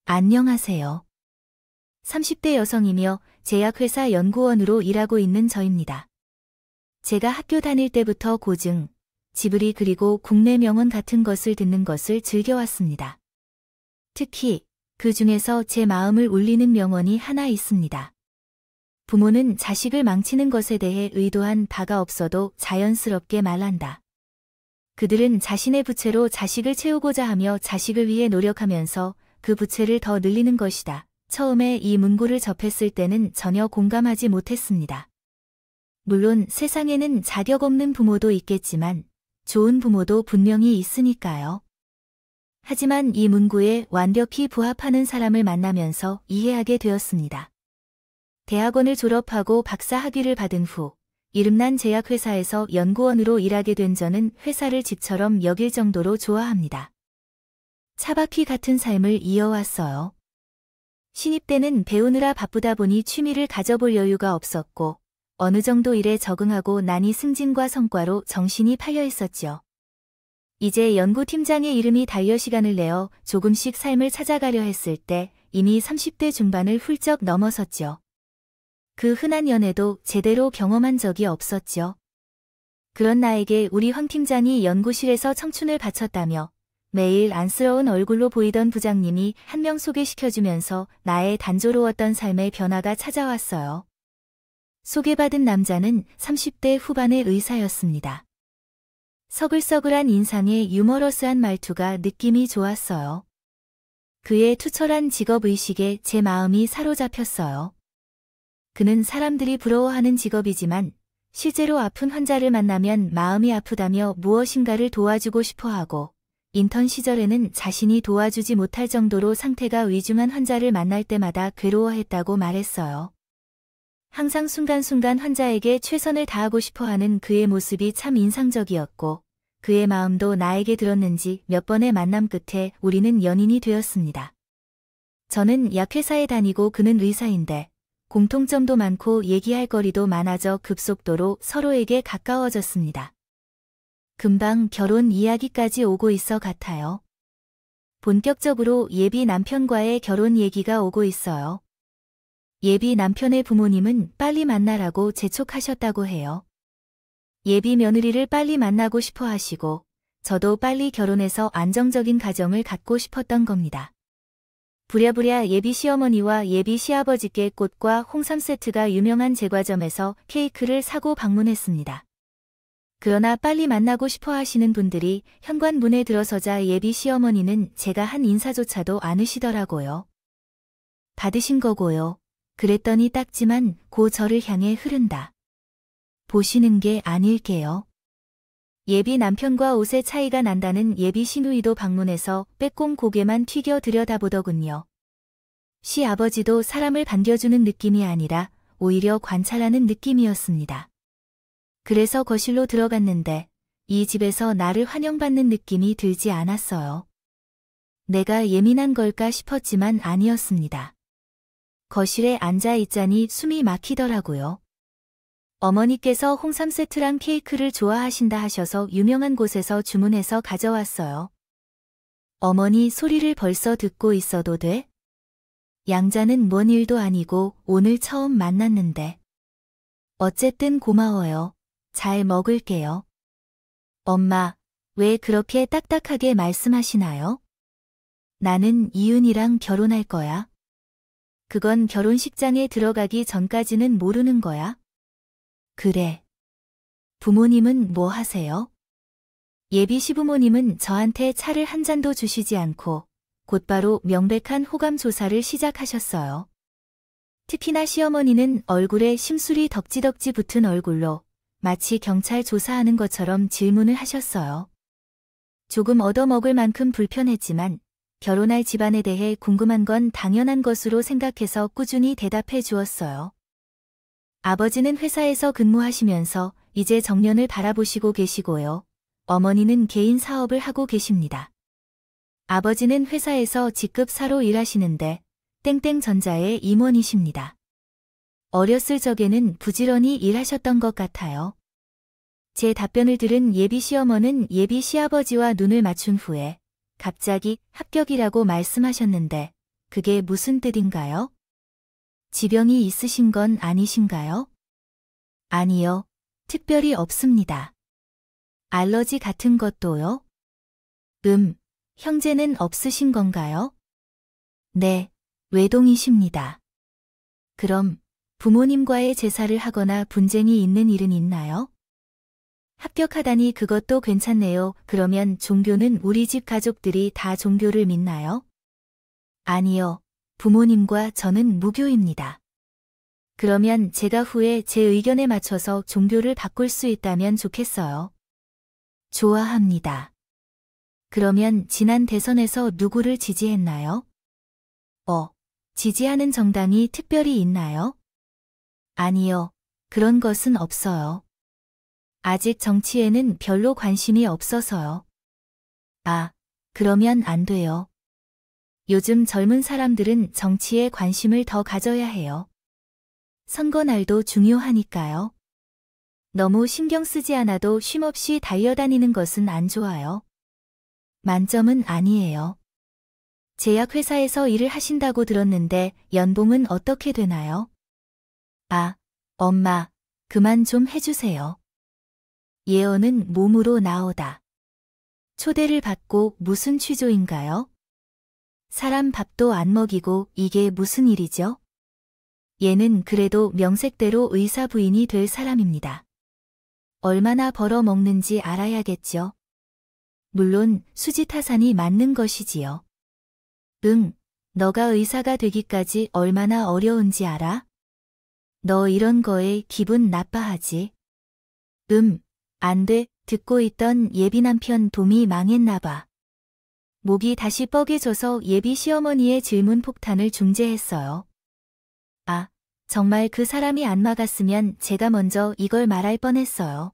안녕하세요. 30대 여성이며 제약회사 연구원으로 일하고 있는 저입니다. 제가 학교 다닐 때부터 고증, 지브리 그리고 국내 명언 같은 것을 듣는 것을 즐겨왔습니다. 특히 그 중에서 제 마음을 울리는 명언이 하나 있습니다. 부모는 자식을 망치는 것에 대해 의도한 바가 없어도 자연스럽게 말한다. 그들은 자신의 부채로 자식을 채우고자 하며 자식을 위해 노력하면서 그 부채를 더 늘리는 것이다. 처음에 이 문구를 접했을 때는 전혀 공감하지 못했습니다. 물론 세상에는 자격 없는 부모도 있겠지만 좋은 부모도 분명히 있으니까요. 하지만 이 문구에 완벽히 부합하는 사람을 만나면서 이해하게 되었습니다. 대학원을 졸업하고 박사 학위를 받은 후 이름난 제약회사에서 연구원으로 일하게 된 저는 회사를 집처럼 여길 정도로 좋아합니다. 차바퀴 같은 삶을 이어왔어요. 신입 때는 배우느라 바쁘다 보니 취미를 가져볼 여유가 없었고 어느 정도 일에 적응하고 나니 승진과 성과로 정신이 팔려 있었죠. 이제 연구팀장의 이름이 달려 시간을 내어 조금씩 삶을 찾아가려 했을 때 이미 30대 중반을 훌쩍 넘어섰죠. 그 흔한 연애도 제대로 경험한 적이 없었죠. 그런 나에게 우리 황 팀장이 연구실에서 청춘을 바쳤다며 매일 안쓰러운 얼굴로 보이던 부장님이 한 명 소개시켜주면서 나의 단조로웠던 삶의 변화가 찾아왔어요. 소개받은 남자는 30대 후반의 의사였습니다. 서글서글한 인상에 유머러스한 말투가 느낌이 좋았어요. 그의 투철한 직업의식에 제 마음이 사로잡혔어요. 그는 사람들이 부러워하는 직업이지만 실제로 아픈 환자를 만나면 마음이 아프다며 무엇인가를 도와주고 싶어하고 인턴 시절에는 자신이 도와주지 못할 정도로 상태가 위중한 환자를 만날 때마다 괴로워했다고 말했어요. 항상 순간순간 환자에게 최선을 다하고 싶어하는 그의 모습이 참 인상적이었고 그의 마음도 나에게 들었는지 몇 번의 만남 끝에 우리는 연인이 되었습니다. 저는 약회사에 다니고 그는 의사인데 공통점도 많고 얘기할 거리도 많아져 급속도로 서로에게 가까워졌습니다. 금방 결혼 이야기까지 오고 있어 같아요. 본격적으로 예비 남편과의 결혼 얘기가 오고 있어요. 예비 남편의 부모님은 빨리 만나라고 재촉하셨다고 해요. 예비 며느리를 빨리 만나고 싶어 하시고 저도 빨리 결혼해서 안정적인 가정을 갖고 싶었던 겁니다. 부랴부랴 예비 시어머니와 예비 시아버지께 꽃과 홍삼 세트가 유명한 제과점에서 케이크를 사고 방문했습니다. 그러나 빨리 만나고 싶어 하시는 분들이 현관문에 들어서자 예비 시어머니는 제가 한 인사조차도 않으시더라고요. 받으신 거고요. 그랬더니 딱지만 고 저를 향해 흐른다. 보시는 게 아닐게요. 예비 남편과 옷의 차이가 난다는 예비 시누이도 방문해서 빼꼼 고개만 튀겨 들여다보더군요. 시아버지도 사람을 반겨주는 느낌이 아니라 오히려 관찰하는 느낌이었습니다. 그래서 거실로 들어갔는데 이 집에서 나를 환영받는 느낌이 들지 않았어요. 내가 예민한 걸까 싶었지만 아니었습니다. 거실에 앉아 있자니 숨이 막히더라고요. 어머니께서 홍삼 세트랑 케이크를 좋아하신다 하셔서 유명한 곳에서 주문해서 가져왔어요. 어머니 소리를 벌써 듣고 있어도 돼? 양자는 뭔 일도 아니고 오늘 처음 만났는데. 어쨌든 고마워요. 잘 먹을게요. 엄마, 왜 그렇게 딱딱하게 말씀하시나요? 나는 이윤이랑 결혼할 거야. 그건 결혼식장에 들어가기 전까지는 모르는 거야. 그래. 부모님은 뭐 하세요? 예비 시부모님은 저한테 차를 한 잔도 주시지 않고 곧바로 명백한 호감 조사를 시작하셨어요. 특히나 시어머니는 얼굴에 심술이 덕지덕지 붙은 얼굴로 마치 경찰 조사하는 것처럼 질문을 하셨어요. 조금 얻어먹을 만큼 불편했지만 결혼할 집안에 대해 궁금한 건 당연한 것으로 생각해서 꾸준히 대답해 주었어요. 아버지는 회사에서 근무하시면서 이제 정년을 바라보시고 계시고요. 어머니는 개인 사업을 하고 계십니다. 아버지는 회사에서 직급사로 일하시는데 땡땡전자의 임원이십니다. 어렸을 적에는 부지런히 일하셨던 것 같아요. 제 답변을 들은 예비 시어머니는 예비 시아버지와 눈을 맞춘 후에 갑자기 합격이라고 말씀하셨는데 그게 무슨 뜻인가요? 지병이 있으신 건 아니신가요? 아니요, 특별히 없습니다. 알러지 같은 것도요? 형제는 없으신 건가요? 네, 외동이십니다. 그럼 부모님과의 제사를 하거나 분쟁이 있는 일은 있나요? 합격하다니 그것도 괜찮네요. 그러면 종교는 우리 집 가족들이 다 종교를 믿나요? 아니요, 부모님과 저는 무교입니다. 그러면 제가 후에 제 의견에 맞춰서 종교를 바꿀 수 있다면 좋겠어요. 좋아합니다. 그러면 지난 대선에서 누구를 지지했나요? 지지하는 정당이 특별히 있나요? 아니요, 그런 것은 없어요. 아직 정치에는 별로 관심이 없어서요. 그러면 안 돼요. 요즘 젊은 사람들은 정치에 관심을 더 가져야 해요. 선거날도 중요하니까요. 너무 신경 쓰지 않아도 쉼없이 달려다니는 것은 안 좋아요. 만점은 아니에요. 제약회사에서 일을 하신다고 들었는데 연봉은 어떻게 되나요? 엄마, 그만 좀 해주세요. 예언은 몸으로 나오다. 초대를 받고 무슨 취조인가요? 사람 밥도 안 먹이고 이게 무슨 일이죠? 얘는 그래도 명색대로 의사 부인이 될 사람입니다. 얼마나 벌어먹는지 알아야겠죠. 물론 수지타산이 맞는 것이지요. 너가 의사가 되기까지 얼마나 어려운지 알아? 너 이런 거에 기분 나빠하지? 안 돼. 듣고 있던 예비 남편 돔이 망했나봐. 목이 다시 뻐개져서 예비 시어머니의 질문 폭탄을 중재했어요. 정말 그 사람이 안 막았으면 제가 먼저 이걸 말할 뻔했어요.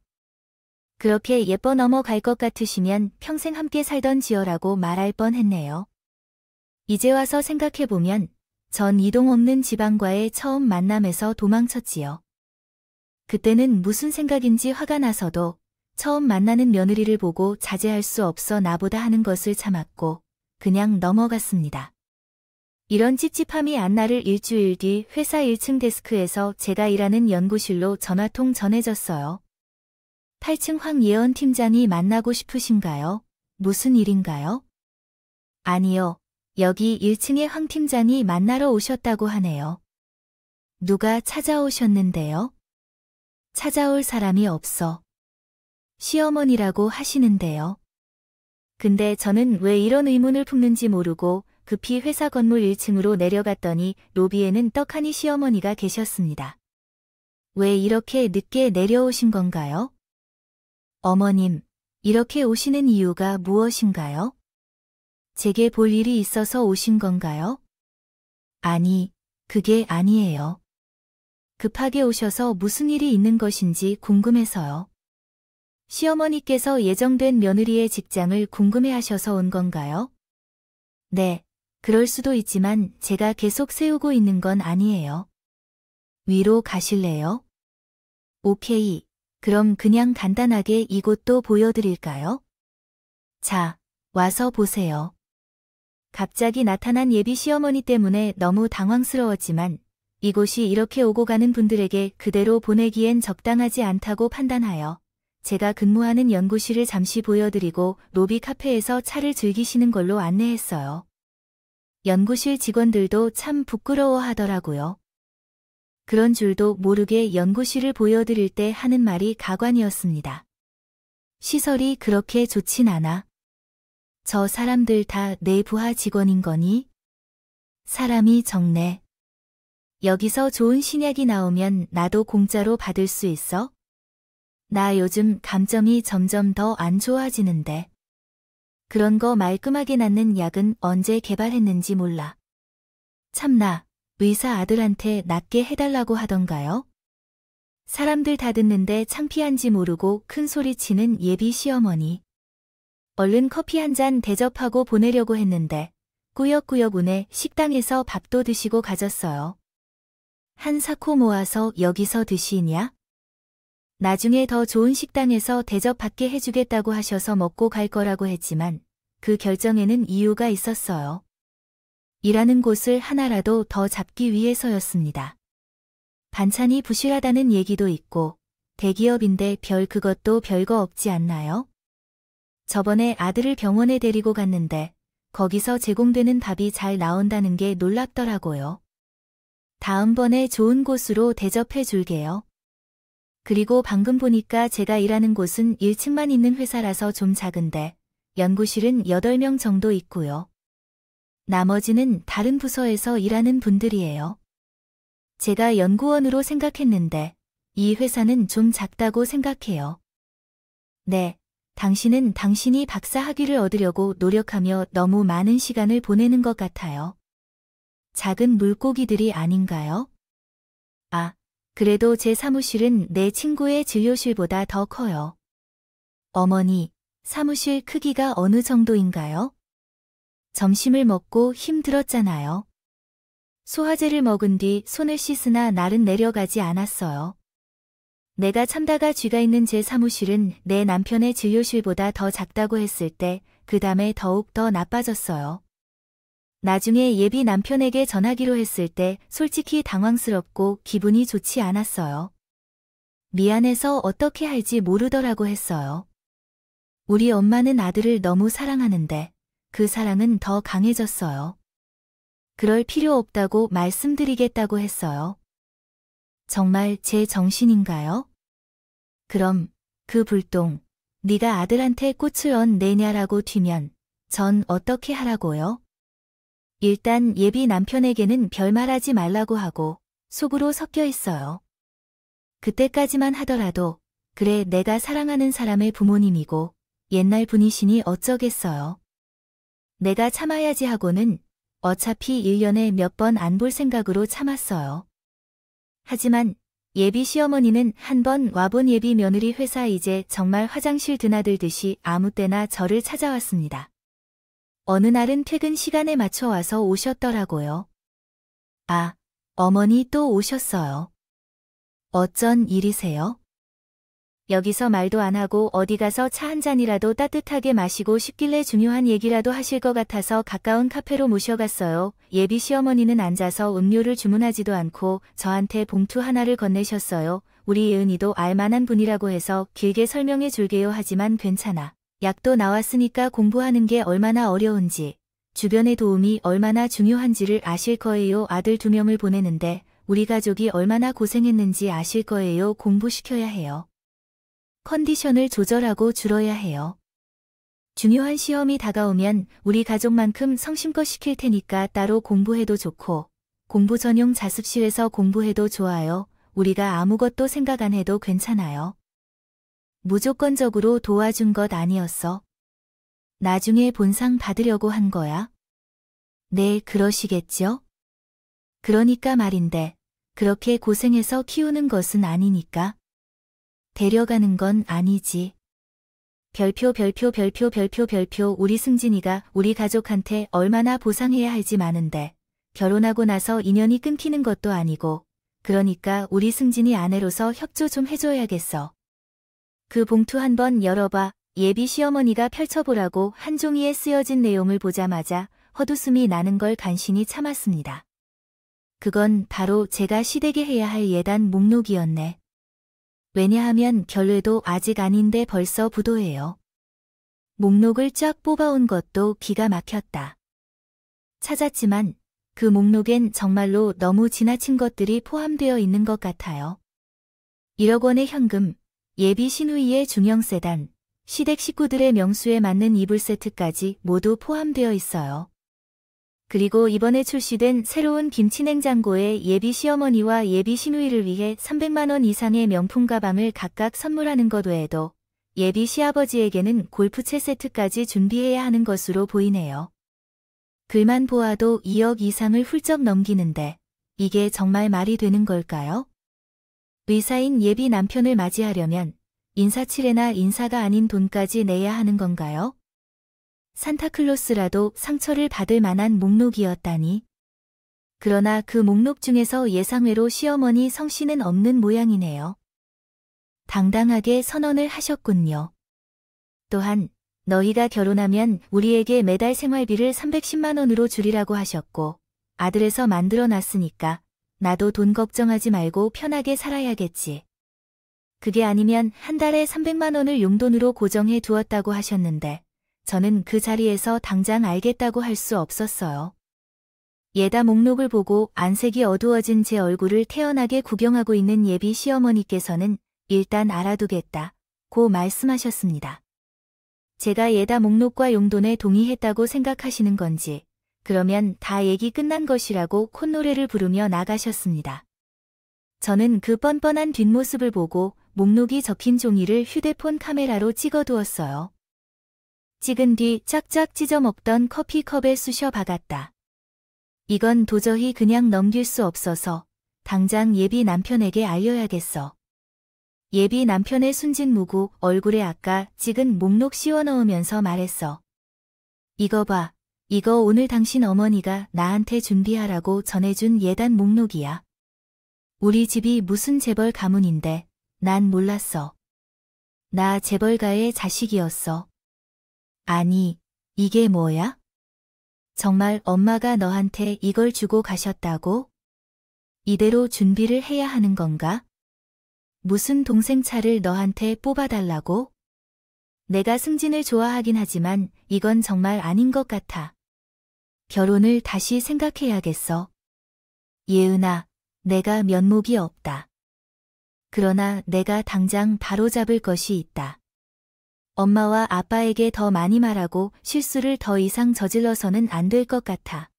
그렇게 예뻐 넘어갈 것 같으시면 평생 함께 살던 지어라고 말할 뻔했네요. 이제 와서 생각해보면 전 이동 없는 지방과의 처음 만남에서 도망쳤지요. 그때는 무슨 생각인지 화가 나서도 처음 만나는 며느리를 보고 자제할 수 없어 나보다 하는 것을 참았고 그냥 넘어갔습니다. 이런 찝찝함이 안나를 일주일 뒤 회사 1층 데스크에서 제가 일하는 연구실로 전화통 전해졌어요. 8층 황예언 팀장이 만나고 싶으신가요? 무슨 일인가요? 아니요. 여기 1층의 황 팀장이 만나러 오셨다고 하네요. 누가 찾아오셨는데요? 찾아올 사람이 없어. 시어머니라고 하시는데요. 근데 저는 왜 이런 의문을 품는지 모르고 급히 회사 건물 1층으로 내려갔더니 로비에는 떡하니 시어머니가 계셨습니다. 왜 이렇게 늦게 내려오신 건가요? 어머님, 이렇게 오시는 이유가 무엇인가요? 제게 볼 일이 있어서 오신 건가요? 아니, 그게 아니에요. 급하게 오셔서 무슨 일이 있는 것인지 궁금해서요. 시어머니께서 예정된 며느리의 직장을 궁금해하셔서 온 건가요? 네, 그럴 수도 있지만 제가 계속 세우고 있는 건 아니에요. 위로 가실래요? 오케이. 그럼 그냥 간단하게 이곳도 보여드릴까요? 자, 와서 보세요. 갑자기 나타난 예비 시어머니 때문에 너무 당황스러웠지만 이곳이 이렇게 오고 가는 분들에게 그대로 보내기엔 적당하지 않다고 판단하여 제가 근무하는 연구실을 잠시 보여드리고 로비 카페에서 차를 즐기시는 걸로 안내했어요. 연구실 직원들도 참 부끄러워하더라고요. 그런 줄도 모르게 연구실을 보여드릴 때 하는 말이 가관이었습니다. 시설이 그렇게 좋진 않아. 저 사람들 다 내 부하 직원인 거니? 사람이 적네. 여기서 좋은 신약이 나오면 나도 공짜로 받을 수 있어? 나 요즘 감점이 점점 더 안 좋아지는데. 그런 거 말끔하게 낫는 약은 언제 개발했는지 몰라. 참나, 의사 아들한테 낫게 해달라고 하던가요? 사람들 다 듣는데 창피한지 모르고 큰 소리치는 예비 시어머니. 얼른 커피 한 잔 대접하고 보내려고 했는데 꾸역꾸역 운에 식당에서 밥도 드시고 가졌어요. 한 사코 모아서 여기서 드시냐? 나중에 더 좋은 식당에서 대접받게 해주겠다고 하셔서 먹고 갈 거라고 했지만 그 결정에는 이유가 있었어요. 일하는 곳을 하나라도 더 잡기 위해서였습니다. 반찬이 부실하다는 얘기도 있고 대기업인데 별 그것도 별거 없지 않나요? 저번에 아들을 병원에 데리고 갔는데 거기서 제공되는 밥이 잘 나온다는 게 놀랍더라고요. 다음번에 좋은 곳으로 대접해 줄게요. 그리고 방금 보니까 제가 일하는 곳은 1층만 있는 회사라서 좀 작은데 연구실은 8명 정도 있고요. 나머지는 다른 부서에서 일하는 분들이에요. 제가 연구원으로 생각했는데 이 회사는 좀 작다고 생각해요. 네, 당신은 당신이 박사 학위를 얻으려고 노력하며 너무 많은 시간을 보내는 것 같아요. 작은 물고기들이 아닌가요? 아, 그래도 제 사무실은 내 친구의 진료실보다 더 커요. 어머니, 사무실 크기가 어느 정도인가요? 점심을 먹고 힘들었잖아요. 소화제를 먹은 뒤 손을 씻으나 날은 내려가지 않았어요. 내가 참다가 쥐가 있는 제 사무실은 내 남편의 진료실보다 더 작다고 했을 때 그 다음에 더욱 더 나빠졌어요. 나중에 예비 남편에게 전하기로 했을 때 솔직히 당황스럽고 기분이 좋지 않았어요. 미안해서 어떻게 할지 모르더라고 했어요. 우리 엄마는 아들을 너무 사랑하는데 그 사랑은 더 강해졌어요. 그럴 필요 없다고 말씀드리겠다고 했어요. 정말 제 정신인가요? 그럼 그 불똥, 네가 아들한테 꽃을 얹내냐라고 튀면 전 어떻게 하라고요? 일단 예비 남편에게는 별말하지 말라고 하고 속으로 섞여 있어요. 그때까지만 하더라도 그래 내가 사랑하는 사람의 부모님이고 옛날 분이시니 어쩌겠어요. 내가 참아야지 하고는 어차피 1년에 몇 번 안 볼 생각으로 참았어요. 하지만 예비 시어머니는 한 번 와본 예비 며느리 회사 이제 정말 화장실 드나들듯이 아무 때나 저를 찾아왔습니다. 어느 날은 퇴근 시간에 맞춰 와서 오셨더라고요. 아, 어머니 또 오셨어요. 어쩐 일이세요? 여기서 말도 안 하고 어디 가서 차 한 잔이라도 따뜻하게 마시고 싶길래 중요한 얘기라도 하실 것 같아서 가까운 카페로 모셔갔어요. 예비 시어머니는 앉아서 음료를 주문하지도 않고 저한테 봉투 하나를 건네셨어요. 우리 예은이도 알만한 분이라고 해서 길게 설명해 줄게요. 하지만 괜찮아. 약도 나왔으니까 공부하는 게 얼마나 어려운지, 주변의 도움이 얼마나 중요한지를 아실 거예요. 아들 2명을 보내는데 우리 가족이 얼마나 고생했는지 아실 거예요. 공부시켜야 해요. 컨디션을 조절하고 줄어야 해요. 중요한 시험이 다가오면 우리 가족만큼 성심껏 시킬 테니까 따로 공부해도 좋고 공부 전용 자습실에서 공부해도 좋아요. 우리가 아무것도 생각 안 해도 괜찮아요. 무조건적으로 도와준 것 아니었어. 나중에 본상 받으려고 한 거야. 네, 그러시겠죠? 그러니까 말인데 그렇게 고생해서 키우는 것은 아니니까. 데려가는 건 아니지. 별표 우리 승진이가 우리 가족한테 얼마나 보상해야 할지 많은데 결혼하고 나서 인연이 끊기는 것도 아니고 그러니까 우리 승진이 아내로서 협조 좀 해줘야겠어. 그 봉투 한번 열어봐. 예비 시어머니가 펼쳐보라고 한 종이에 쓰여진 내용을 보자마자 헛웃음이 나는 걸 간신히 참았습니다. 그건 바로 제가 시댁에 해야 할 예단 목록이었네. 왜냐하면 결례도 아직 아닌데 벌써 부도예요. 목록을 쫙 뽑아온 것도 기가 막혔다. 찾았지만 그 목록엔 정말로 너무 지나친 것들이 포함되어 있는 것 같아요. 1억 원의 현금, 예비 시누이의 중형 세단, 시댁 식구들의 명수에 맞는 이불 세트까지 모두 포함되어 있어요. 그리고 이번에 출시된 새로운 김치냉장고에 예비 시어머니와 예비 시누이를 위해 300만 원 이상의 명품 가방을 각각 선물하는 것 외에도 예비 시아버지에게는 골프채 세트까지 준비해야 하는 것으로 보이네요. 글만 보아도 2억 이상을 훌쩍 넘기는데 이게 정말 말이 되는 걸까요? 의사인 예비 남편을 맞이하려면 인사치레나 인사가 아닌 돈까지 내야 하는 건가요? 산타클로스라도 상처를 받을 만한 목록이었다니. 그러나 그 목록 중에서 예상외로 시어머니 성씨는 없는 모양이네요. 당당하게 선언을 하셨군요. 또한 너희가 결혼하면 우리에게 매달 생활비를 310만 원으로 줄이라고 하셨고 아들에서 만들어 놨으니까 나도 돈 걱정하지 말고 편하게 살아야겠지. 그게 아니면 한 달에 300만 원을 용돈으로 고정해 두었다고 하셨는데 저는 그 자리에서 당장 알겠다고 할 수 없었어요. 예다 목록을 보고 안색이 어두워진 제 얼굴을 태연하게 구경하고 있는 예비 시어머니께서는 일단 알아두겠다고 말씀하셨습니다. 제가 예다 목록과 용돈에 동의했다고 생각하시는 건지 그러면 다 얘기 끝난 것이라고 콧노래를 부르며 나가셨습니다. 저는 그 뻔뻔한 뒷모습을 보고 목록이 적힌 종이를 휴대폰 카메라로 찍어두었어요. 찍은 뒤 쫙쫙 찢어 먹던 커피컵에 쑤셔 박았다. 이건 도저히 그냥 넘길 수 없어서 당장 예비 남편에게 알려야겠어. 예비 남편의 순진무구 얼굴에 아까 찍은 목록 씌워넣으면서 말했어. 이거 봐. 이거 오늘 당신 어머니가 나한테 준비하라고 전해준 예단 목록이야. 우리 집이 무슨 재벌 가문인데 난 몰랐어. 나 재벌가의 자식이었어. 아니, 이게 뭐야? 정말 엄마가 너한테 이걸 주고 가셨다고? 이대로 준비를 해야 하는 건가? 무슨 동생 차를 너한테 뽑아달라고? 내가 승진을 좋아하긴 하지만 이건 정말 아닌 것 같아. 결혼을 다시 생각해야겠어. 예은아, 내가 면목이 없다. 그러나 내가 당장 바로잡을 것이 있다. 엄마와 아빠에게 더 많이 말하고 실수를 더 이상 저질러서는 안 될 것 같아.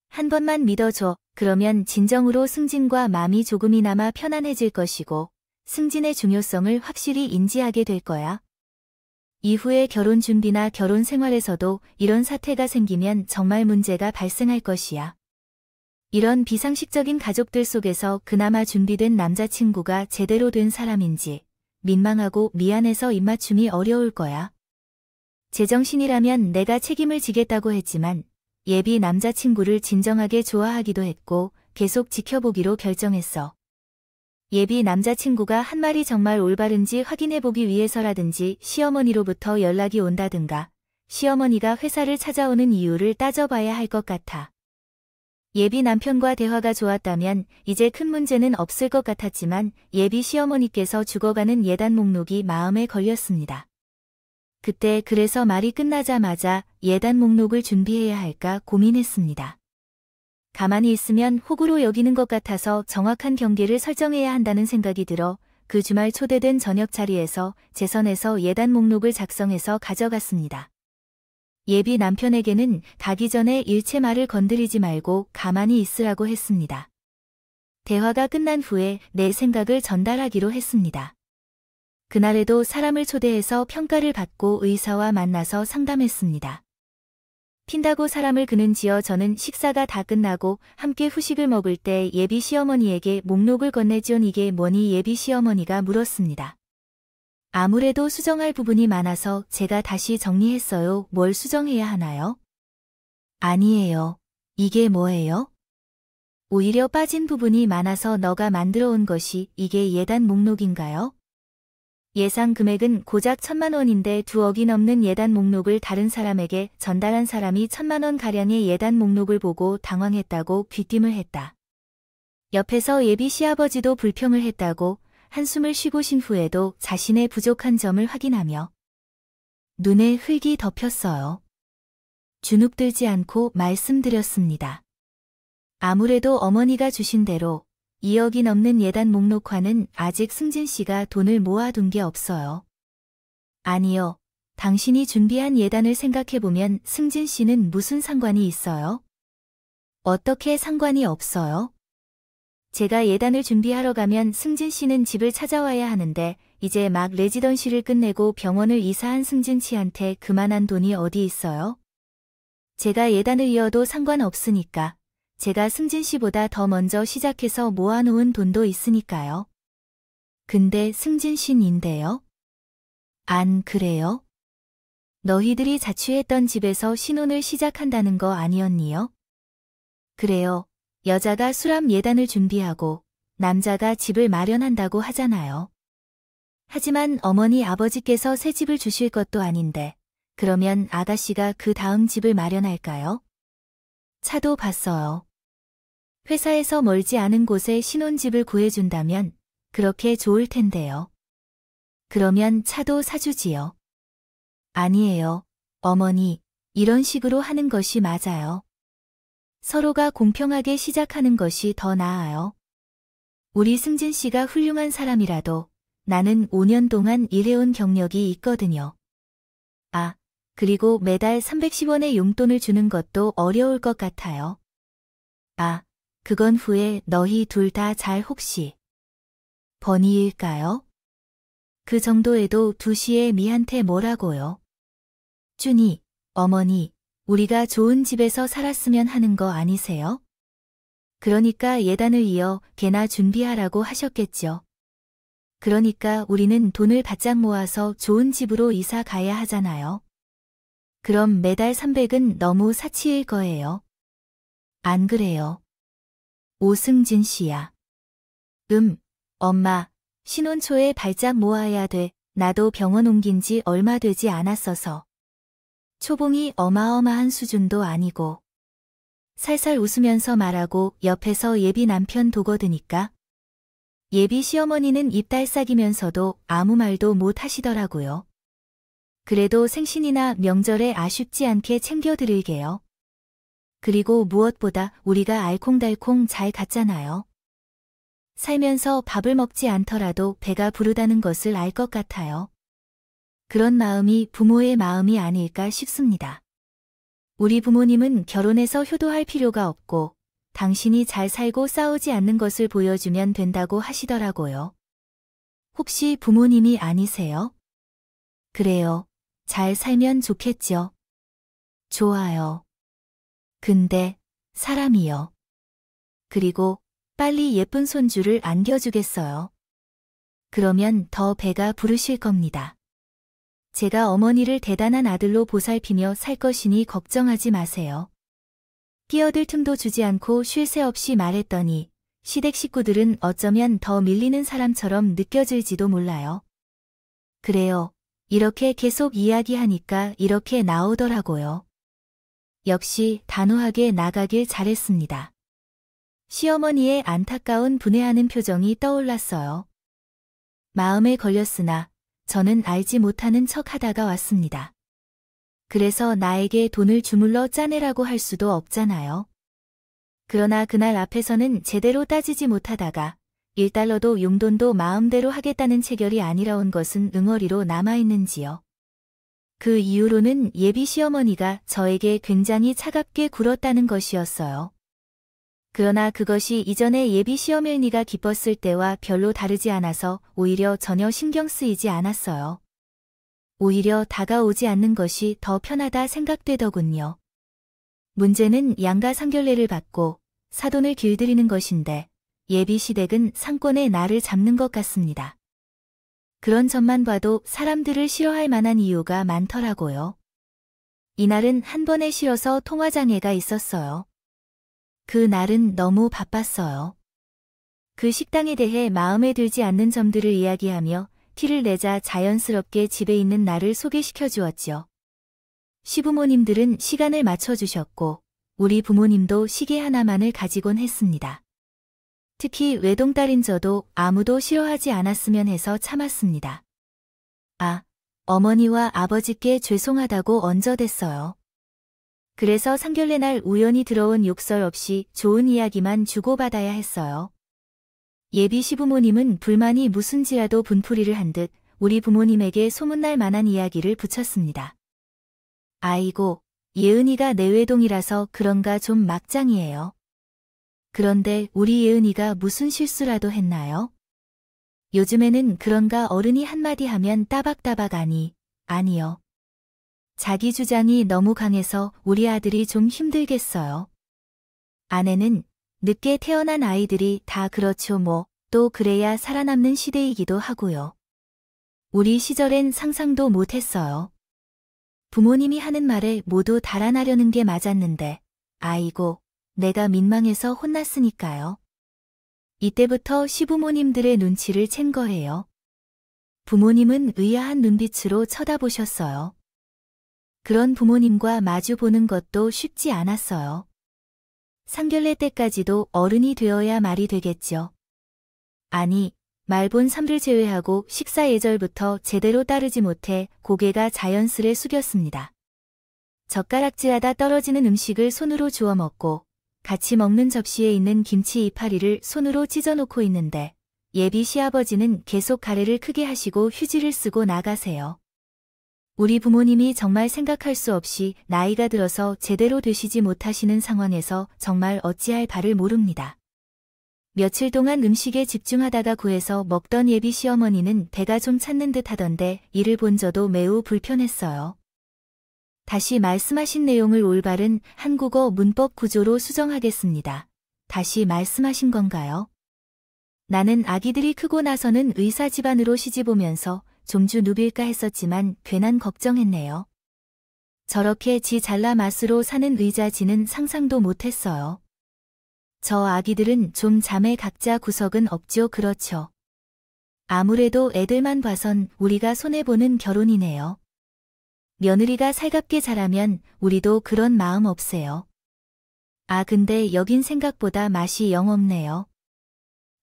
한 번만 믿어줘. 그러면 진정으로 승진과 마음이 조금이나마 편안해질 것이고 승진의 중요성을 확실히 인지하게 될 거야. 이후에 결혼 준비나 결혼 생활에서도 이런 사태가 생기면 정말 문제가 발생할 것이야. 이런 비상식적인 가족들 속에서 그나마 준비된 남자친구가 제대로 된 사람인지 민망하고 미안해서 입맞춤이 어려울 거야. 제정신이라면 내가 책임을 지겠다고 했지만 예비 남자친구를 진정하게 좋아하기도 했고 계속 지켜보기로 결정했어. 예비 남자친구가 한 말이 정말 올바른지 확인해보기 위해서라든지 시어머니로부터 연락이 온다든가 시어머니가 회사를 찾아오는 이유를 따져봐야 할 것 같아. 예비 남편과 대화가 좋았다면 이제 큰 문제는 없을 것 같았지만 예비 시어머니께서 죽어가는 예단 목록이 마음에 걸렸습니다. 그때 그래서 말이 끝나자마자 예단 목록을 준비해야 할까 고민했습니다. 가만히 있으면 호구로 여기는 것 같아서 정확한 경계를 설정해야 한다는 생각이 들어 그 주말 초대된 저녁 자리에서 제 선에서 예단 목록을 작성해서 가져갔습니다. 예비 남편에게는 가기 전에 일체 말을 건드리지 말고 가만히 있으라고 했습니다. 대화가 끝난 후에 내 생각을 전달하기로 했습니다. 그날에도 사람을 초대해서 평가를 받고 의사와 만나서 상담했습니다. 핀다고 사람을 그는지어 저는 식사가 다 끝나고 함께 후식을 먹을 때 예비 시어머니에게 목록을 건네지온 이게 뭐니 예비 시어머니가 물었습니다. 아무래도 수정할 부분이 많아서 제가 다시 정리했어요. 뭘 수정해야 하나요? 아니에요. 이게 뭐예요? 오히려 빠진 부분이 많아서 너가 만들어 온 것이 이게 예단 목록인가요? 예상 금액은 고작 1,000만 원인데 2억이 넘는 예단 목록을 다른 사람에게 전달한 사람이 1,000만 원 가량의 예단 목록을 보고 당황했다고 귀띔을 했다. 옆에서 예비 시아버지도 불평을 했다고 한숨을 쉬고 쉰 후에도 자신의 부족한 점을 확인하며 눈에 흙이 덮였어요. 주눅들지 않고 말씀드렸습니다. 아무래도 어머니가 주신 대로 2억이 넘는 예단 목록화는 아직 승진 씨가 돈을 모아둔 게 없어요. 아니요. 당신이 준비한 예단을 생각해보면 승진 씨는 무슨 상관이 있어요? 어떻게 상관이 없어요? 제가 예단을 준비하러 가면 승진 씨는 집을 찾아와야 하는데 이제 막 레지던시를 끝내고 병원을 이사한 승진 씨한테 그만한 돈이 어디 있어요? 제가 예단을 이어도 상관없으니까. 제가 승진 씨보다 더 먼저 시작해서 모아놓은 돈도 있으니까요. 근데 승진 씨인데요? 안 그래요? 너희들이 자취했던 집에서 신혼을 시작한다는 거 아니었니요? 그래요. 여자가 수람 예단을 준비하고 남자가 집을 마련한다고 하잖아요. 하지만 어머니 아버지께서 새 집을 주실 것도 아닌데 그러면 아가씨가 그 다음 집을 마련할까요? 차도 봤어요. 회사에서 멀지 않은 곳에 신혼집을 구해준다면 그렇게 좋을 텐데요. 그러면 차도 사주지요. 아니에요, 어머니. 이런 식으로 하는 것이 맞아요. 서로가 공평하게 시작하는 것이 더 나아요. 우리 승진 씨가 훌륭한 사람이라도 나는 5년 동안 일해온 경력이 있거든요. 아, 그리고 매달 310원의 용돈을 주는 것도 어려울 것 같아요. 아, 그건 후에 너희 둘 다 잘 혹시 번이일까요? 그 정도에도 2시에 미한테 뭐라고요? 준이, 어머니, 우리가 좋은 집에서 살았으면 하는 거 아니세요? 그러니까 예단을 이어 개나 준비하라고 하셨겠죠. 그러니까 우리는 돈을 바짝 모아서 좋은 집으로 이사 가야 하잖아요. 그럼 매달 300은 너무 사치일 거예요. 안 그래요? 오승진 씨야. 엄마, 신혼 초에 발작 모아야 돼. 나도 병원 옮긴 지 얼마 되지 않았어서. 초봉이 어마어마한 수준도 아니고. 살살 웃으면서 말하고 옆에서 예비 남편 도거드니까. 예비 시어머니는 입달싹이면서도 아무 말도 못 하시더라고요. 그래도 생신이나 명절에 아쉽지 않게 챙겨드릴게요. 그리고 무엇보다 우리가 알콩달콩 잘 갔잖아요. 살면서 밥을 먹지 않더라도 배가 부르다는 것을 알 것 같아요. 그런 마음이 부모의 마음이 아닐까 싶습니다. 우리 부모님은 결혼해서 효도할 필요가 없고 당신이 잘 살고 싸우지 않는 것을 보여주면 된다고 하시더라고요. 혹시 부모님이 아니세요? 그래요. 잘 살면 좋겠죠. 좋아요. 근데 사람이요. 그리고 빨리 예쁜 손주를 안겨주겠어요. 그러면 더 배가 부르실 겁니다. 제가 어머니를 대단한 아들로 보살피며 살 것이니 걱정하지 마세요. 끼어들 틈도 주지 않고 쉴 새 없이 말했더니 시댁 식구들은 어쩌면 더 밀리는 사람처럼 느껴질지도 몰라요. 그래요. 이렇게 계속 이야기하니까 이렇게 나오더라고요. 역시 단호하게 나가길 잘했습니다. 시어머니의 안타까운 분해하는 표정이 떠올랐어요. 마음에 걸렸으나 저는 알지 못하는 척 하다가 왔습니다. 그래서 나에게 돈을 주물러 짜내라고 할 수도 없잖아요. 그러나 그날 앞에서는 제대로 따지지 못하다가 1달러도 용돈도 마음대로 하겠다는 체결이 아니라 온 것은 응어리로 남아있는지요. 그 이후로는 예비 시어머니가 저에게 굉장히 차갑게 굴었다는 것이었어요. 그러나 그것이 이전에 예비 시어머니가 기뻤을 때와 별로 다르지 않아서 오히려 전혀 신경 쓰이지 않았어요. 오히려 다가오지 않는 것이 더 편하다 생각되더군요. 문제는 양가 상견례를 받고 사돈을 길들이는 것인데 예비 시댁은 상권에 나를 잡는 것 같습니다. 그런 점만 봐도 사람들을 싫어할 만한 이유가 많더라고요. 이날은 한 번에 싫어서 통화장애가 있었어요. 그 날은 너무 바빴어요. 그 식당에 대해 마음에 들지 않는 점들을 이야기하며 티를 내자 자연스럽게 집에 있는 나를 소개시켜 주었지요. 시부모님들은 시간을 맞춰주셨고 우리 부모님도 시계 하나만을 가지곤 했습니다. 특히 외동딸인 저도 아무도 싫어하지 않았으면 해서 참았습니다. 아, 어머니와 아버지께 죄송하다고 얹어댔어요. 그래서 상견례 날 우연히 들어온 욕설 없이 좋은 이야기만 주고받아야 했어요. 예비 시부모님은 불만이 무슨지라도 분풀이를 한 듯 우리 부모님에게 소문날 만한 이야기를 붙였습니다. 아이고, 예은이가 내외동이라서 그런가 좀 막장이에요. 그런데 우리 예은이가 무슨 실수라도 했나요? 요즘에는 그런가 어른이 한마디 하면 따박따박 아니요. 자기 주장이 너무 강해서 우리 아들이 좀 힘들겠어요. 아내는 늦게 태어난 아이들이 다 그렇죠 뭐, 또 그래야 살아남는 시대이기도 하고요. 우리 시절엔 상상도 못했어요. 부모님이 하는 말에 모두 달아나려는 게 맞았는데, 아이고, 내가 민망해서 혼났으니까요. 이때부터 시부모님들의 눈치를 챈 거예요. 부모님은 의아한 눈빛으로 쳐다보셨어요. 그런 부모님과 마주 보는 것도 쉽지 않았어요. 상견례 때까지도 어른이 되어야 말이 되겠죠. 아니, 말본 3를 제외하고 식사 예절부터 제대로 따르지 못해 고개가 자연스레 숙였습니다. 젓가락질하다 떨어지는 음식을 손으로 주워 먹고 같이 먹는 접시에 있는 김치 이파리를 손으로 찢어놓고 있는데 예비 시아버지는 계속 가래를 크게 하시고 휴지를 쓰고 나가세요. 우리 부모님이 정말 생각할 수 없이 나이가 들어서 제대로 되시지 못하시는 상황에서 정말 어찌할 바를 모릅니다. 며칠 동안 음식에 집중하다가 구해서 먹던 예비 시어머니는 배가 좀 찼는 듯 하던데 이를 본 저도 매우 불편했어요. 다시 말씀하신 내용을 올바른 한국어 문법 구조로 수정하겠습니다. 다시 말씀하신 건가요? 나는 아기들이 크고 나서는 의사 집안으로 시집 오면서 좀주 누빌까 했었지만 괜한 걱정했네요. 저렇게 지 잘나 맛으로 사는 의자지는 상상도 못했어요. 저 아기들은 좀 잠에 각자 구석은 없죠. 그렇죠. 아무래도 애들만 봐선 우리가 손해보는 결혼이네요. 며느리가 살갑게 자라면 우리도 그런 마음 없어요. 아 근데 여긴 생각보다 맛이 영 없네요.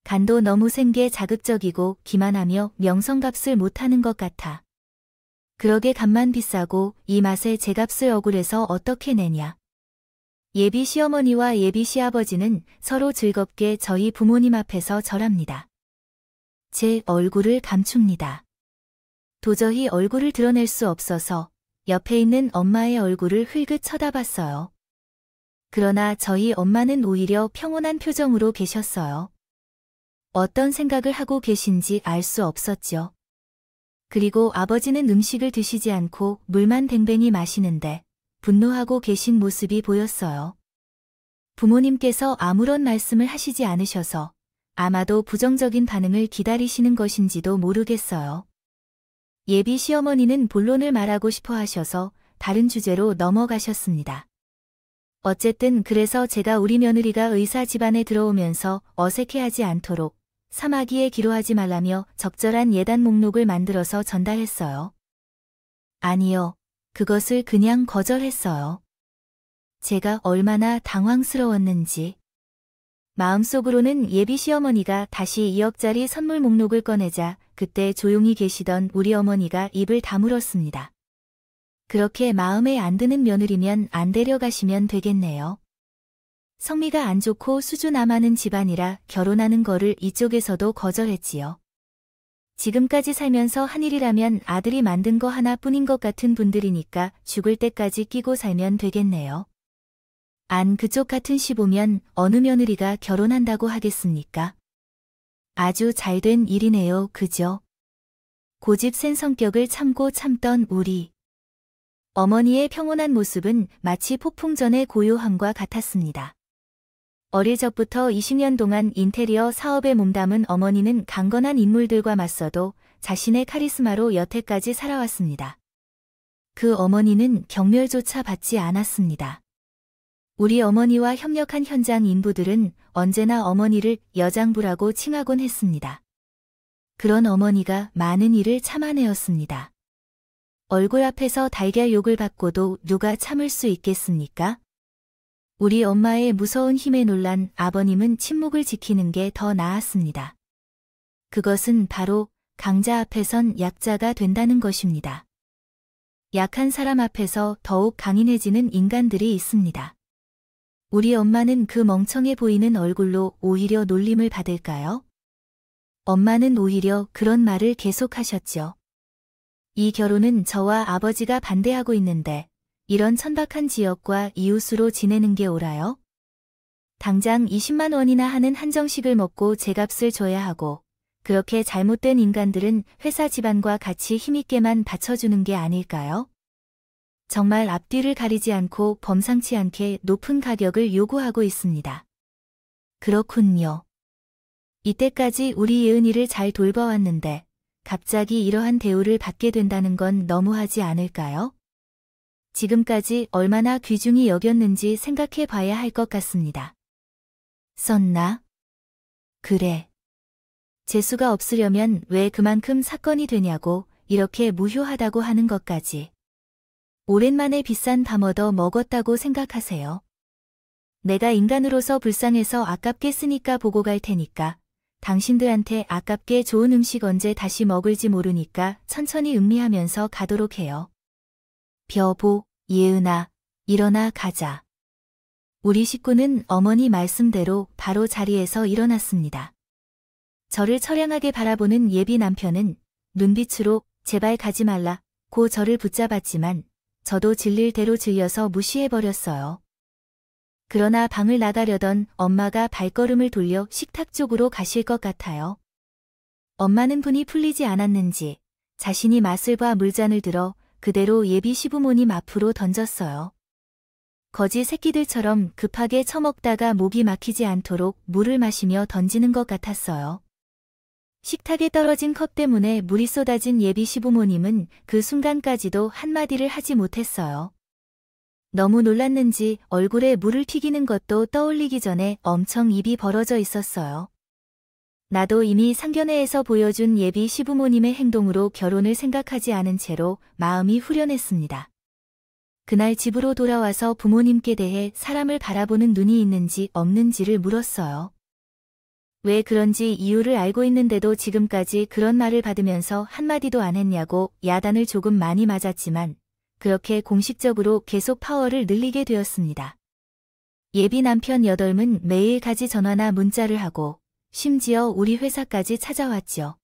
간도 너무 센 게 자극적이고 기만하며 명성값을 못하는 것 같아. 그러게 간만 비싸고 이 맛에 제 값을 억울해서 어떻게 내냐. 예비 시어머니와 예비 시아버지는 서로 즐겁게 저희 부모님 앞에서 절합니다. 제 얼굴을 감춥니다. 도저히 얼굴을 드러낼 수 없어서 옆에 있는 엄마의 얼굴을 흘끗 쳐다봤어요. 그러나 저희 엄마는 오히려 평온한 표정으로 계셨어요. 어떤 생각을 하고 계신지 알 수 없었죠. 그리고 아버지는 음식을 드시지 않고 물만 뱅뱅이 마시는데 분노하고 계신 모습이 보였어요. 부모님께서 아무런 말씀을 하시지 않으셔서 아마도 부정적인 반응을 기다리시는 것인지도 모르겠어요. 예비 시어머니는 본론을 말하고 싶어 하셔서 다른 주제로 넘어가셨습니다. 어쨌든 그래서 제가 우리 며느리가 의사 집안에 들어오면서 어색해하지 않도록 사마귀에 기로하지 말라며 적절한 예단 목록을 만들어서 전달했어요. 아니요. 그것을 그냥 거절했어요. 제가 얼마나 당황스러웠는지. 마음속으로는 예비 시어머니가 다시 2억짜리 선물 목록을 꺼내자 그때 조용히 계시던 우리 어머니가 입을 다물었습니다. 그렇게 마음에 안 드는 며느리면 안 데려가시면 되겠네요. 성미가 안 좋고 수주 남하는 집안이라 결혼하는 거를 이쪽에서도 거절했지요. 지금까지 살면서 한 일이라면 아들이 만든 거 하나뿐인 것 같은 분들이니까 죽을 때까지 끼고 살면 되겠네요. 안 그쪽 같은 시 보면 어느 며느리가 결혼한다고 하겠습니까? 아주 잘된 일이네요, 그죠? 고집 센 성격을 참고 참던 우리 어머니의 평온한 모습은 마치 폭풍 전의 고요함과 같았습니다. 어릴 적부터 20년 동안 인테리어 사업에 몸담은 어머니는 강건한 인물들과 맞서도 자신의 카리스마로 여태까지 살아왔습니다. 그 어머니는 경멸조차 받지 않았습니다. 우리 어머니와 협력한 현장 인부들은 언제나 어머니를 여장부라고 칭하곤 했습니다. 그런 어머니가 많은 일을 참아내었습니다. 얼굴 앞에서 달걀 욕을 받고도 누가 참을 수 있겠습니까? 우리 엄마의 무서운 힘에 놀란 아버님은 침묵을 지키는 게 더 나았습니다. 그것은 바로 강자 앞에선 약자가 된다는 것입니다. 약한 사람 앞에서 더욱 강인해지는 인간들이 있습니다. 우리 엄마는 그 멍청해 보이는 얼굴로 오히려 놀림을 받을까요? 엄마는 오히려 그런 말을 계속하셨죠. 이 결혼은 저와 아버지가 반대하고 있는데 이런 천박한 지역과 이웃으로 지내는 게 옳아요? 당장 20만 원이나 하는 한정식을 먹고 제값을 줘야 하고 그렇게 잘못된 인간들은 회사 집안과 같이 힘있게만 받쳐주는 게 아닐까요? 정말 앞뒤를 가리지 않고 범상치 않게 높은 가격을 요구하고 있습니다. 그렇군요. 이때까지 우리 예은이를 잘 돌봐왔는데 갑자기 이러한 대우를 받게 된다는 건 너무하지 않을까요? 지금까지 얼마나 귀중히 여겼는지 생각해 봐야 할 것 같습니다. 썼나? 그래. 재수가 없으려면 왜 그만큼 사건이 되냐고 이렇게 무효하다고 하는 것까지. 오랜만에 비싼 밥 얻어 먹었다고 생각하세요. 내가 인간으로서 불쌍해서 아깝게 쓰니까 보고 갈 테니까 당신들한테 아깝게 좋은 음식 언제 다시 먹을지 모르니까 천천히 음미하면서 가도록 해요. 여보, 예은아, 일어나 가자. 우리 식구는 어머니 말씀대로 바로 자리에서 일어났습니다. 저를 처량하게 바라보는 예비 남편은 눈빛으로 제발 가지 말라고 저를 붙잡았지만 저도 질릴 대로 질려서 무시해버렸어요. 그러나 방을 나가려던 엄마가 발걸음을 돌려 식탁 쪽으로 가실 것 같아요. 엄마는 분이 풀리지 않았는지 자신이 맛을 봐 물잔을 들어 그대로 예비 시부모님 앞으로 던졌어요. 거지 새끼들처럼 급하게 처먹다가 목이 막히지 않도록 물을 마시며 던지는 것 같았어요. 식탁에 떨어진 컵 때문에 물이 쏟아진 예비 시부모님은 그 순간까지도 한마디를 하지 못했어요. 너무 놀랐는지 얼굴에 물을 튀기는 것도 떠올리기 전에 엄청 입이 벌어져 있었어요. 나도 이미 상견례에서 보여준 예비 시부모님의 행동으로 결혼을 생각하지 않은 채로 마음이 후련했습니다. 그날 집으로 돌아와서 부모님께 대해 사람을 바라보는 눈이 있는지 없는지를 물었어요. 왜 그런지 이유를 알고 있는데도 지금까지 그런 말을 받으면서 한마디도 안 했냐고 야단을 조금 많이 맞았지만 그렇게 공식적으로 계속 파워를 늘리게 되었습니다. 예비 남편 여덟은 매일 가지 전화나 문자를 하고 심지어 우리 회사까지 찾아왔죠.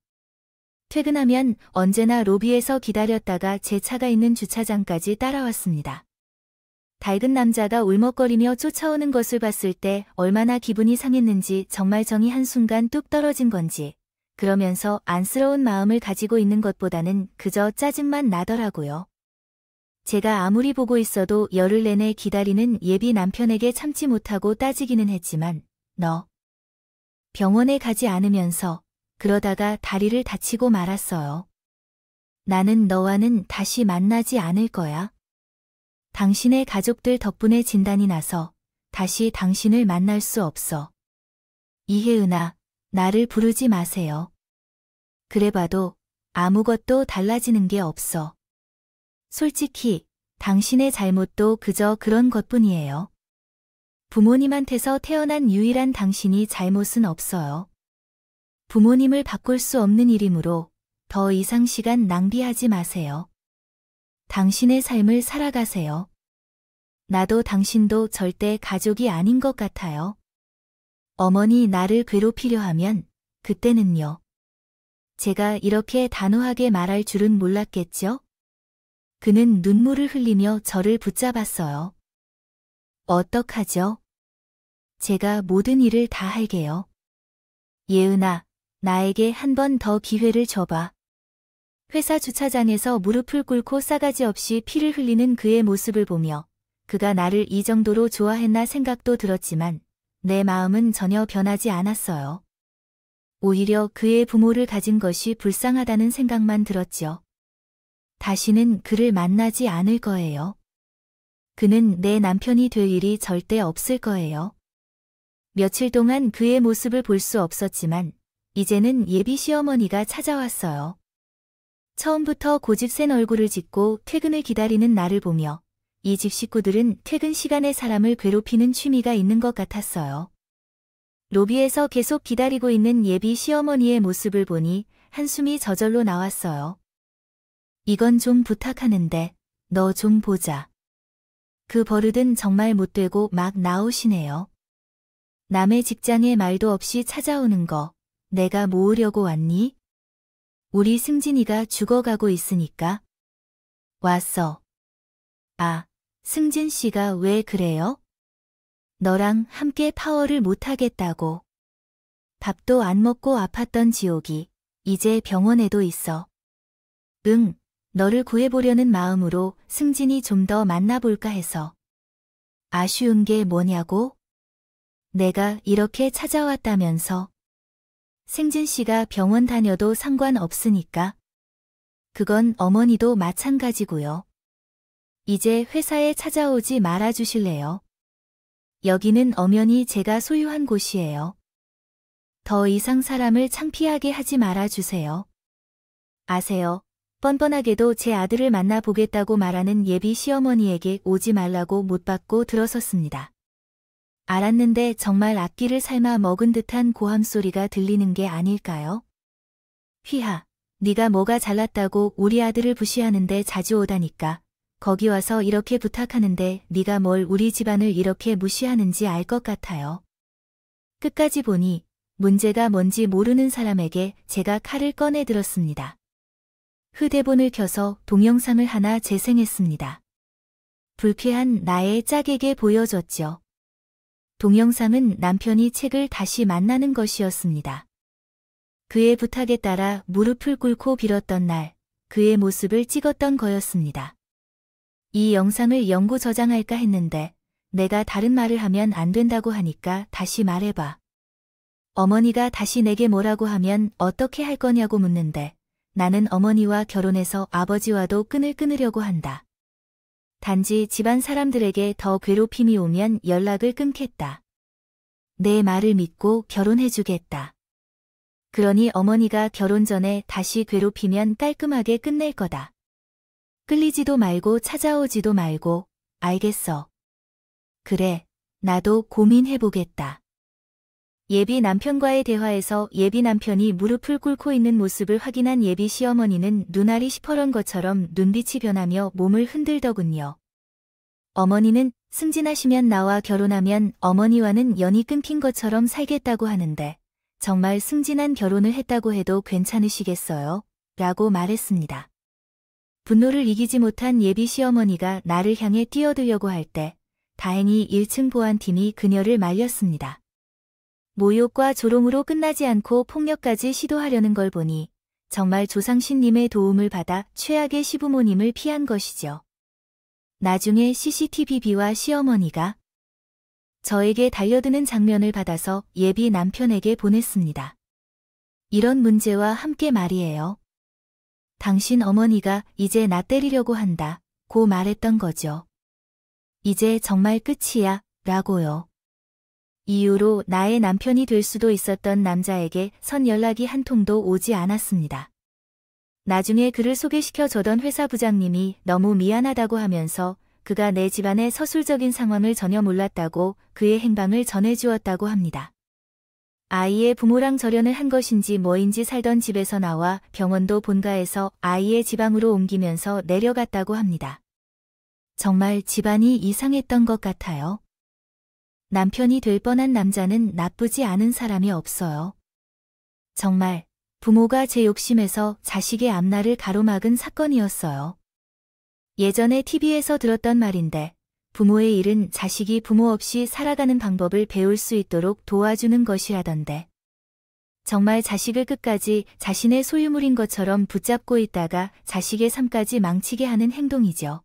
퇴근하면 언제나 로비에서 기다렸다가 제 차가 있는 주차장까지 따라왔습니다. 밝은 남자가 울먹거리며 쫓아오는 것을 봤을 때 얼마나 기분이 상했는지 정말 정이 한순간 뚝 떨어진 건지 그러면서 안쓰러운 마음을 가지고 있는 것보다는 그저 짜증만 나더라고요. 제가 아무리 보고 있어도 열흘 내내 기다리는 예비 남편에게 참지 못하고 따지기는 했지만 너 병원에 가지 않으면서 그러다가 다리를 다치고 말았어요. 나는 너와는 다시 만나지 않을 거야. 당신의 가족들 덕분에 진단이 나서 다시 당신을 만날 수 없어. 이혜은아, 나를 부르지 마세요. 그래봐도 아무것도 달라지는 게 없어. 솔직히 당신의 잘못도 그저 그런 것뿐이에요. 부모님한테서 태어난 유일한 당신이 잘못은 없어요. 부모님을 바꿀 수 없는 일이므로 더 이상 시간 낭비하지 마세요. 당신의 삶을 살아가세요. 나도 당신도 절대 가족이 아닌 것 같아요. 어머니 나를 괴롭히려 하면 그때는요. 제가 이렇게 단호하게 말할 줄은 몰랐겠죠? 그는 눈물을 흘리며 저를 붙잡았어요. 어떡하죠? 제가 모든 일을 다 할게요. 예은아, 나에게 한 번 더 기회를 줘봐. 회사 주차장에서 무릎을 꿇고 싸가지 없이 피를 흘리는 그의 모습을 보며 그가 나를 이 정도로 좋아했나 생각도 들었지만 내 마음은 전혀 변하지 않았어요. 오히려 그의 부모를 가진 것이 불쌍하다는 생각만 들었죠. 다시는 그를 만나지 않을 거예요. 그는 내 남편이 될 일이 절대 없을 거예요. 며칠 동안 그의 모습을 볼 수 없었지만 이제는 예비 시어머니가 찾아왔어요. 처음부터 고집센 얼굴을 짓고 퇴근을 기다리는 나를 보며 이 집 식구들은 퇴근 시간에 사람을 괴롭히는 취미가 있는 것 같았어요. 로비에서 계속 기다리고 있는 예비 시어머니의 모습을 보니 한숨이 저절로 나왔어요. 이건 좀 부탁하는데 너 좀 보자. 그 버릇은 정말 못되고 막 나오시네요. 남의 직장에 말도 없이 찾아오는 거 내가 모으려고 왔니? 우리 승진이가 죽어가고 있으니까. 왔어. 아, 승진 씨가 왜 그래요? 너랑 함께 파워를 못하겠다고. 밥도 안 먹고 아팠던 지옥이 이제 병원에도 있어. 응, 너를 구해보려는 마음으로 승진이 좀 더 만나볼까 해서. 아쉬운 게 뭐냐고? 내가 이렇게 찾아왔다면서. 승진 씨가 병원 다녀도 상관없으니까. 그건 어머니도 마찬가지고요. 이제 회사에 찾아오지 말아주실래요? 여기는 엄연히 제가 소유한 곳이에요. 더 이상 사람을 창피하게 하지 말아주세요. 아세요? 뻔뻔하게도 제 아들을 만나 보겠다고 말하는 예비 시어머니에게 오지 말라고 못 받고 들어섰습니다. 알았는데 정말 앞길을 삶아 먹은 듯한 고함 소리가 들리는 게 아닐까요? 휘하, 네가 뭐가 잘났다고 우리 아들을 부시하는데 자주 오다니까. 거기 와서 이렇게 부탁하는데 네가 뭘 우리 집안을 이렇게 무시하는지 알 것 같아요. 끝까지 보니 문제가 뭔지 모르는 사람에게 제가 칼을 꺼내 들었습니다. 휴대폰을 켜서 동영상을 하나 재생했습니다. 불쾌한 나의 짝에게 보여줬죠. 동영상은 남편이 책을 다시 만나는 것이었습니다. 그의 부탁에 따라 무릎을 꿇고 빌었던 날, 그의 모습을 찍었던 거였습니다. 이 영상을 영구 저장할까 했는데 내가 다른 말을 하면 안 된다고 하니까 다시 말해봐. 어머니가 다시 내게 뭐라고 하면 어떻게 할 거냐고 묻는데 나는 어머니와 결혼해서 아버지와도 끈을 끊으려고 한다. 단지 집안 사람들에게 더 괴롭힘이 오면 연락을 끊겠다. 내 말을 믿고 결혼해주겠다. 그러니 어머니가 결혼 전에 다시 괴롭히면 깔끔하게 끝낼 거다. 끌리지도 말고 찾아오지도 말고, 알겠어. 그래, 나도 고민해보겠다. 예비 남편과의 대화에서 예비 남편이 무릎을 꿇고 있는 모습을 확인한 예비 시어머니는 눈알이 시퍼런 것처럼 눈빛이 변하며 몸을 흔들더군요. 어머니는 승진하시면 나와 결혼하면 어머니와는 연이 끊긴 것처럼 살겠다고 하는데 정말 승진한 결혼을 했다고 해도 괜찮으시겠어요? 라고 말했습니다. 분노를 이기지 못한 예비 시어머니가 나를 향해 뛰어들려고 할 때 다행히 1층 보안팀이 그녀를 말렸습니다. 모욕과 조롱으로 끝나지 않고 폭력까지 시도하려는 걸 보니 정말 조상신님의 도움을 받아 최악의 시부모님을 피한 것이죠. 나중에 CCTV와 시어머니가 저에게 달려드는 장면을 받아서 예비 남편에게 보냈습니다. 이런 문제와 함께 말이에요. 당신 어머니가 이제 나 때리려고 한다 고 말했던 거죠. 이제 정말 끝이야 라고요. 이후로 나의 남편이 될 수도 있었던 남자에게 선 연락이 한 통도 오지 않았습니다. 나중에 그를 소개시켜주던 회사 부장님이 너무 미안하다고 하면서 그가 내 집안의 서술적인 상황을 전혀 몰랐다고 그의 행방을 전해주었다고 합니다. 아이의 부모랑 절연을 한 것인지 뭐인지 살던 집에서 나와 병원도 본가에서 아이의 지방으로 옮기면서 내려갔다고 합니다. 정말 집안이 이상했던 것 같아요. 남편이 될 뻔한 남자는 나쁘지 않은 사람이 없어요. 정말 부모가 제 욕심에서 자식의 앞날을 가로막은 사건이었어요. 예전에 TV에서 들었던 말인데 부모의 일은 자식이 부모 없이 살아가는 방법을 배울 수 있도록 도와주는 것이라던데. 정말 자식을 끝까지 자신의 소유물인 것처럼 붙잡고 있다가 자식의 삶까지 망치게 하는 행동이죠.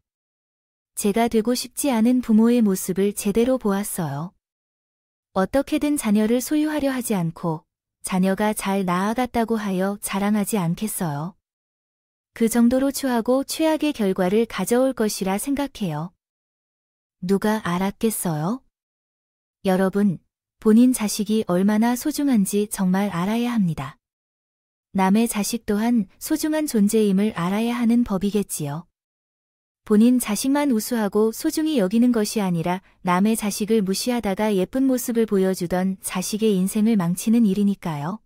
제가 되고 싶지 않은 부모의 모습을 제대로 보았어요. 어떻게든 자녀를 소유하려 하지 않고 자녀가 잘 나아갔다고 하여 자랑하지 않겠어요. 그 정도로 추하고 최악의 결과를 가져올 것이라 생각해요. 누가 알았겠어요? 여러분, 본인 자식이 얼마나 소중한지 정말 알아야 합니다. 남의 자식 또한 소중한 존재임을 알아야 하는 법이겠지요. 본인 자식만 우수하고 소중히 여기는 것이 아니라 남의 자식을 무시하다가 예쁜 모습을 보여주던 자식의 인생을 망치는 일이니까요.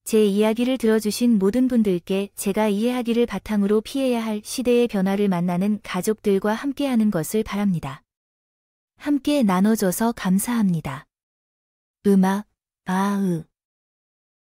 제 이야기를 들어주신 모든 분들께 제가 이해하기를 바탕으로 피해야 할 시대의 변화를 만나는 가족들과 함께하는 것을 바랍니다. 함께 나눠줘서 감사합니다. 음악, 아으